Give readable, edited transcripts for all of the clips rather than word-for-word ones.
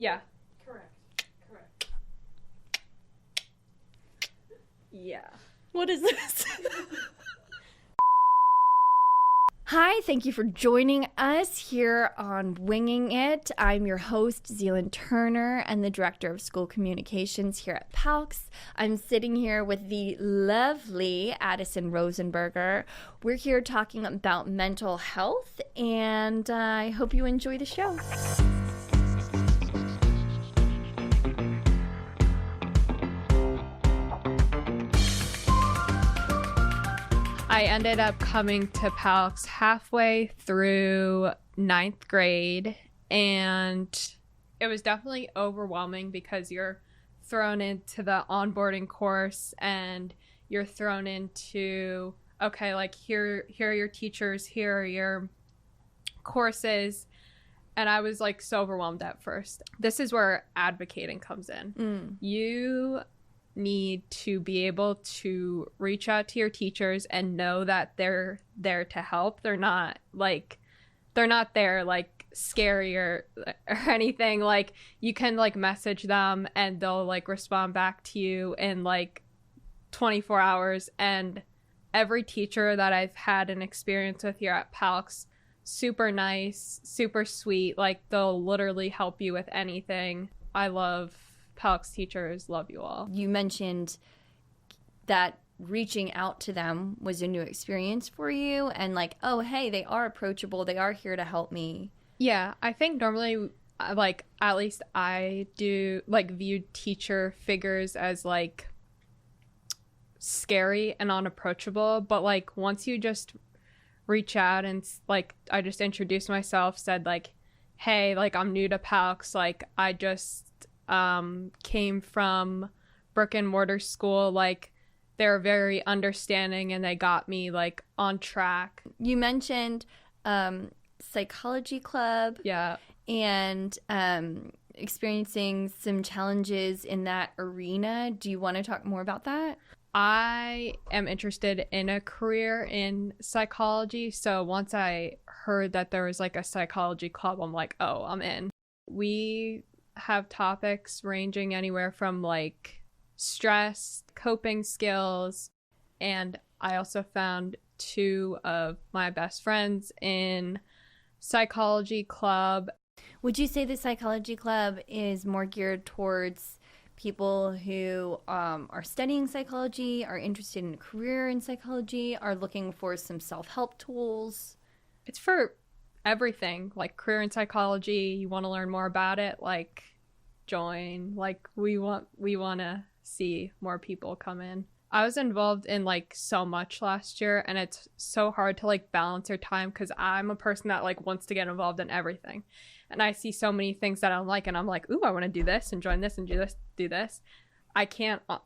Yeah. Correct. Yeah. What is this? Hi, thank you for joining us here on Winging It. I'm your host, Zealan Turner, and the Director of School Communications here at PALCS. I'm sitting here with the lovely Addison Rosenberger. We're here talking about mental health, and I hope you enjoy the show. I ended up coming to PALCS halfway through 9th grade, and it was definitely overwhelming because you're thrown into the onboarding course and you're thrown into, okay, like here are your teachers, here are your courses, and I was like so overwhelmed at first. This is where advocating comes in. You need to be able to reach out to your teachers and know that they're there to help. They're not there like scary or anything. Like, you can like message them and they'll like respond back to you in like 24 hours. And every teacher that I've had an experience with here at PALCS, super nice, super sweet. Like, they'll literally help you with anything. I love PALCS teachers. Love you all. You mentioned that reaching out to them was a new experience for you, and like, oh, hey, they are approachable. They are here to help me. Yeah, I think normally, like, at least I do, like, view teacher figures as, like, scary and unapproachable. But, like, once you just reach out and, like, I just introduced myself, said, like, hey, like, I'm new to PALCS. Like, I just came from brick and mortar school. Like, they're very understanding and they got me like on track. You mentioned psychology club, yeah, and experiencing some challenges in that arena. Do you want to talk more about that? I am interested in a career in psychology, so once I heard that there was like a psychology club, I'm like, oh, I'm in. We have topics ranging anywhere from like stress, coping skills, and I also found two of my best friends in psychology club. Would you say the psychology club is more geared towards people who are studying psychology, are interested in a career in psychology, are looking for some self-help tools? It's for everything, like career in psychology. You want to learn more about it, like join. Like, we want to see more people come in. I was involved in like so much last year, and it's so hard to like balance your time because I'm a person that like wants to get involved in everything, and I see so many things that I'm like, and I'm like, ooh, I want to do this and join this and do this.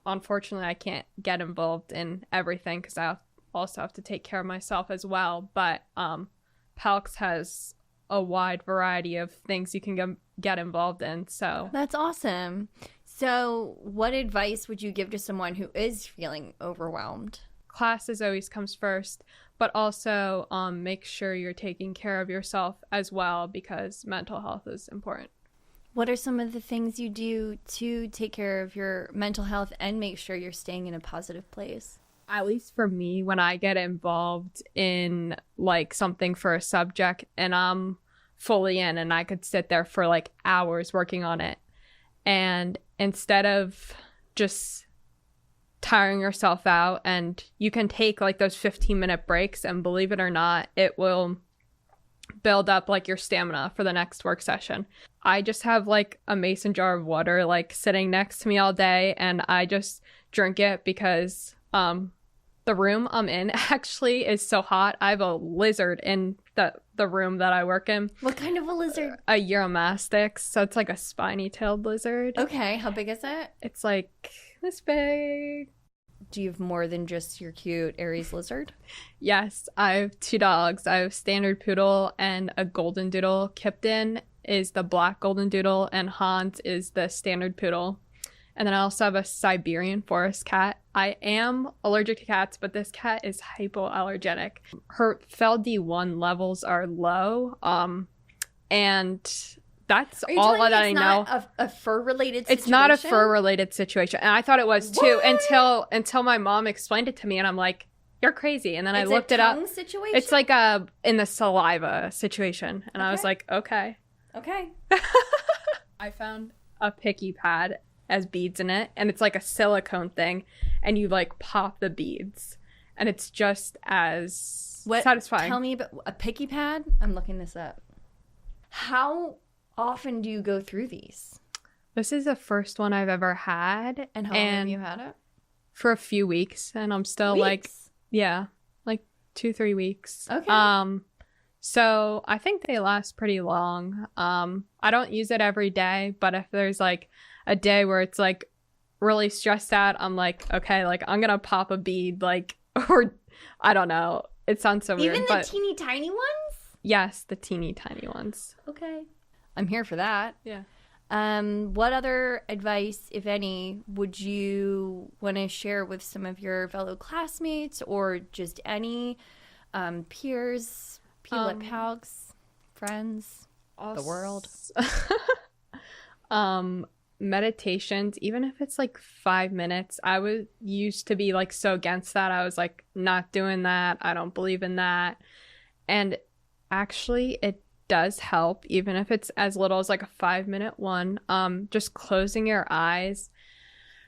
Unfortunately I can't get involved in everything because I also have to take care of myself as well. But PALCS has a wide variety of things you can get involved in. So that's awesome. So what advice would you give to someone who is feeling overwhelmed? Classes always comes first, but also make sure you're taking care of yourself as well, because mental health is important. What are some of the things you do to take care of your mental health and make sure you're staying in a positive place? At least for me, when I get involved in like something for a subject and I'm fully in, and I could sit there for like hours working on it, and instead of just tiring yourself out, and you can take like those 15-minute breaks, and believe it or not, it will build up like your stamina for the next work session. I just have like a mason jar of water like sitting next to me all day, and I just drink it because the room I'm in actually is so hot. I have a lizard in the room that I work in. What kind of a lizard? A Eurymastix, so it's like a spiny-tailed lizard. Okay, how big is it? It's like this big. Do you have more than just your cute Aries lizard? Yes, I have two dogs. I have Standard Poodle and a Golden Doodle. Kipton is the black Golden Doodle, and Hans is the Standard Poodle. And then I also have a Siberian forest cat. I am allergic to cats, but this cat is hypoallergenic. Her FeLD1 levels are low, and That's Are you all telling that me I it's know. not a fur-related situation? It's not a fur-related situation. And I thought it was too until my mom explained it to me, and I'm like, you're crazy. And then I looked it up. Situation? It's like in the saliva situation. And I was like, okay. Okay. I found a picky pad as beads in it, and it's like a silicone thing, and you like pop the beads, and it's just as satisfying. Tell me about a picky pad. I'm looking this up. How often do you go through these? This is the first one I've ever had. And how long have you had it? For a few weeks, and I'm still like 2-3 weeks. Okay. So I think they last pretty long. I don't use it every day, but if there's like a day where it's like really stressed out, I'm like, okay, like I'm gonna pop a bead, like, or I don't know. It sounds so weird. Even the teeny tiny ones? Yes, the teeny tiny ones. Okay. I'm here for that. Yeah. What other advice, if any, would you want to share with some of your fellow classmates or just any peers, people at PALCS, friends, the world? Meditations, even if it's like 5 minutes. I used to be like so against that. I was like, not doing that. I don't believe in that. And actually, it does help, even if it's as little as like a 5-minute one. Just closing your eyes,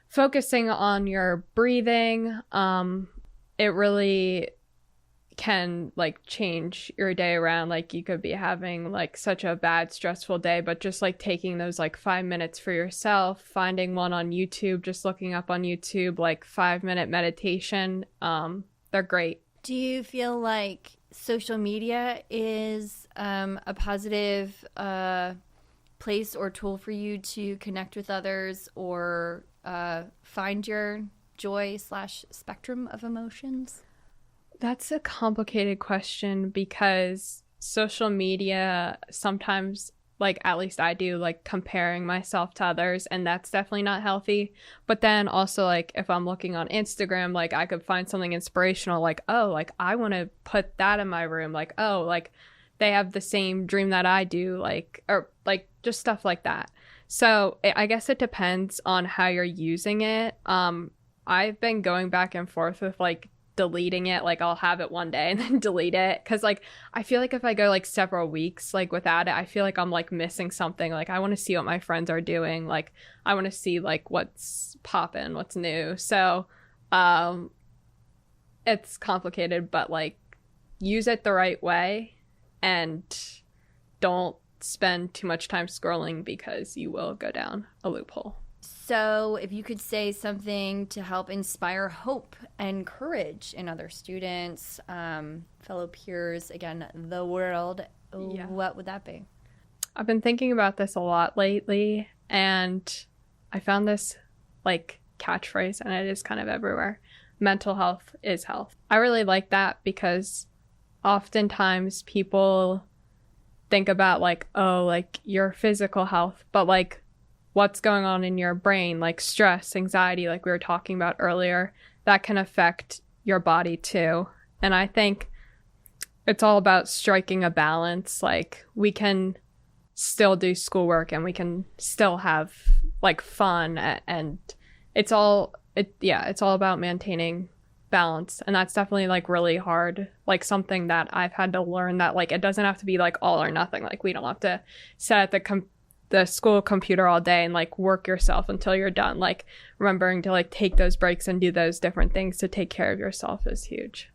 focusing on your breathing. It really can like change your day around. Like you could be having like such a bad, stressful day, but just like taking those like 5 minutes for yourself, finding one on YouTube, just looking up on YouTube, like 5-minute meditation. They're great. Do you feel like social media is a positive place or tool for you to connect with others or find your joy/spectrum of emotions? That's a complicated question because social media sometimes, like at least I do, like comparing myself to others, and that's definitely not healthy. But then also like if I'm looking on Instagram, like I could find something inspirational, like, oh, like I want to put that in my room, like, oh, like they have the same dream that I do, like, or like just stuff like that. So I guess it depends on how you're using it. I've been going back and forth with like deleting it. Like I'll have it one day and then delete it, because like I feel like if I go like several weeks like without it, I feel like I'm like missing something. Like I want to see what my friends are doing, like I want to see like what's popping, what's new. So it's complicated, but like use it the right way and don't spend too much time scrolling, because you will go down a loophole. So if you could say something to help inspire hope and courage in other students, fellow peers, again, the world, what would that be? I've been thinking about this a lot lately, and I found this like catchphrase, and it is kind of everywhere. Mental health is health. I really like that, because oftentimes people think about like, oh, like your physical health, but like what's going on in your brain, like stress, anxiety, like we were talking about earlier, that can affect your body too. And I think it's all about striking a balance. Like we can still do schoolwork and we can still have like fun, and it's all about maintaining balance. And that's definitely like really hard, like something that I've had to learn, that like it doesn't have to be like all or nothing. Like we don't have to sit at the school computer all day and like work yourself until you're done. Like remembering to like take those breaks and do those different things to take care of yourself is huge.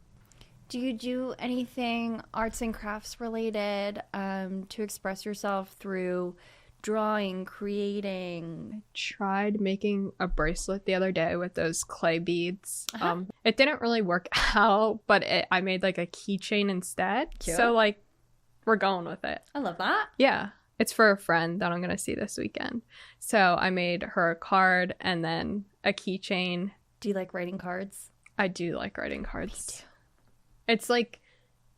Do you do anything arts and crafts related to express yourself through drawing, creating? I tried making a bracelet the other day with those clay beads. It didn't really work out, but I made like a keychain instead. Cute. So like we're going with it. I love that. Yeah. It's for a friend that I'm going to see this weekend. So I made her a card and then a keychain. Do you like writing cards? I do like writing cards. Me too. It's like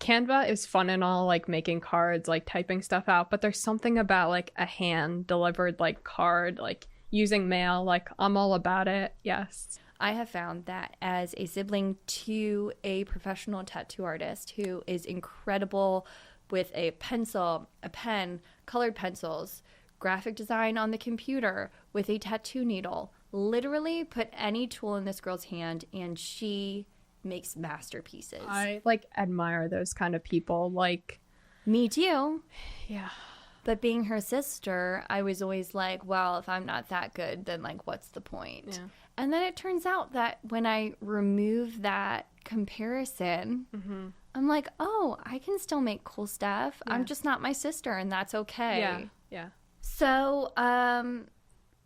Canva is fun and all, like making cards, like typing stuff out. But there's something about like a hand delivered like card, like using mail. Like I'm all about it. Yes. I have found that as a sibling to a professional tattoo artist who is incredible with a pencil, a pen, colored pencils, graphic design on the computer with a tattoo needle. Literally put any tool in this girl's hand and she makes masterpieces. I like admire those kind of people. Like, me too. yeah. But being her sister, I was always like, well, if I'm not that good, then like, what's the point? Yeah. And then it turns out that when I remove that comparison, I'm like, oh, I can still make cool stuff. Yeah. I'm just not my sister, and that's okay. Yeah. Yeah. So,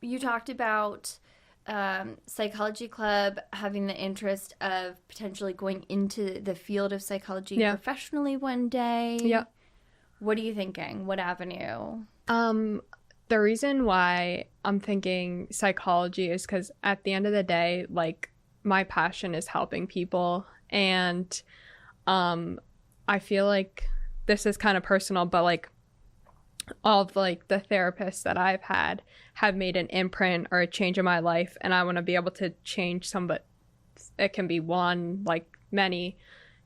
you talked about psychology club having the interest of potentially going into the field of psychology professionally one day. Yeah. What are you thinking? What avenue? The reason why I'm thinking psychology is because at the end of the day, like, my passion is helping people. And I feel like this is kind of personal, but like all of like the therapists that I've had have made an imprint or a change in my life. And I want to be able to change somebody. It can be one, like many,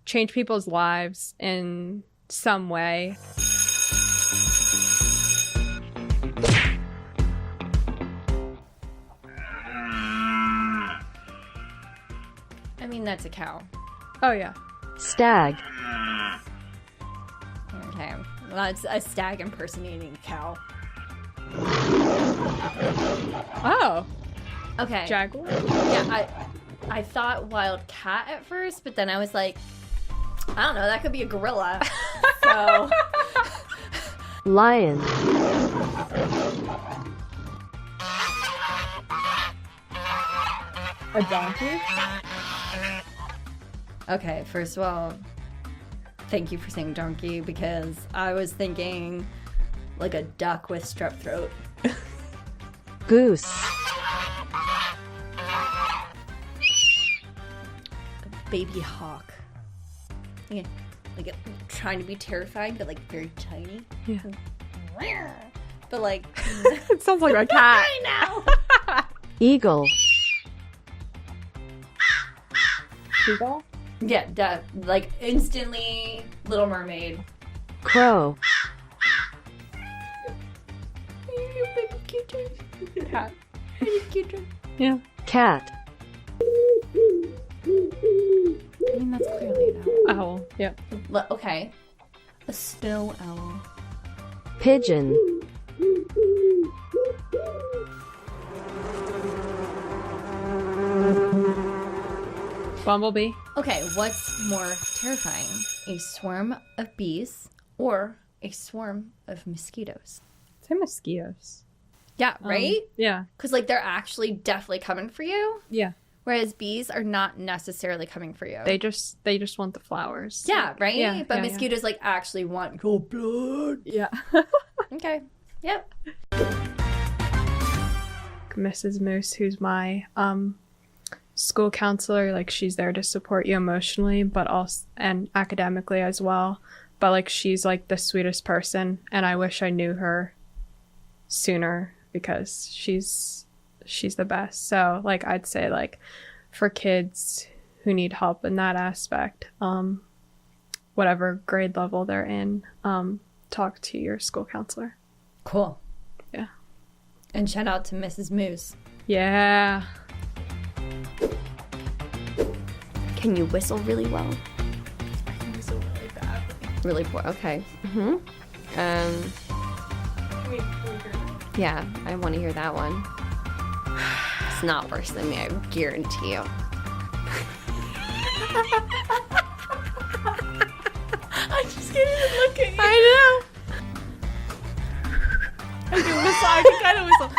change people's lives in some way. I mean, that's a cow. Oh, yeah. Stag. Okay. Well, it's a stag impersonating a cow. Oh. Okay. Jaguar? Yeah, I thought wild cat at first, but then I was like, I don't know, that could be a gorilla. So. Lion. A donkey? Okay, first of all, thank you for saying donkey, because I was thinking like a duck with strep throat. Goose. A baby hawk. Yeah, like trying to be terrifying, but like very tiny. Yeah. But like, It sounds like a cat. I know. Eagle. Eagle? Yeah, like instantly Little Mermaid. Crow. Cat. Yeah. Cat. I mean, that's clearly an owl. Owl. Yep. Okay. A snow owl. Pigeon. Bumblebee. Okay, what's more terrifying? A swarm of bees or a swarm of mosquitoes? Say mosquitoes. Yeah, right? Yeah. Because, like, they're actually definitely coming for you, Yeah. whereas bees are not necessarily coming for you. They just want the flowers. Yeah, right? Yeah, but yeah, mosquitoes, like, actually want your blood. Yeah. Okay. Yep. Mrs. Moose, who's my school counselor, like, she's there to support you emotionally, but also and academically as well. But like, she's like the sweetest person, and I wish I knew her sooner because she's the best. So like, I'd say, like, for kids who need help in that aspect, whatever grade level they're in, talk to your school counselor. Cool. Yeah. And shout out to Mrs. Moose. Yeah. Can you whistle really well? I can whistle really badly. Really poor. Okay. Yeah, I want to hear that one. It's not worse than me, I guarantee you. I just can't even look at you. I know. I can whistle. I can kind of whistle.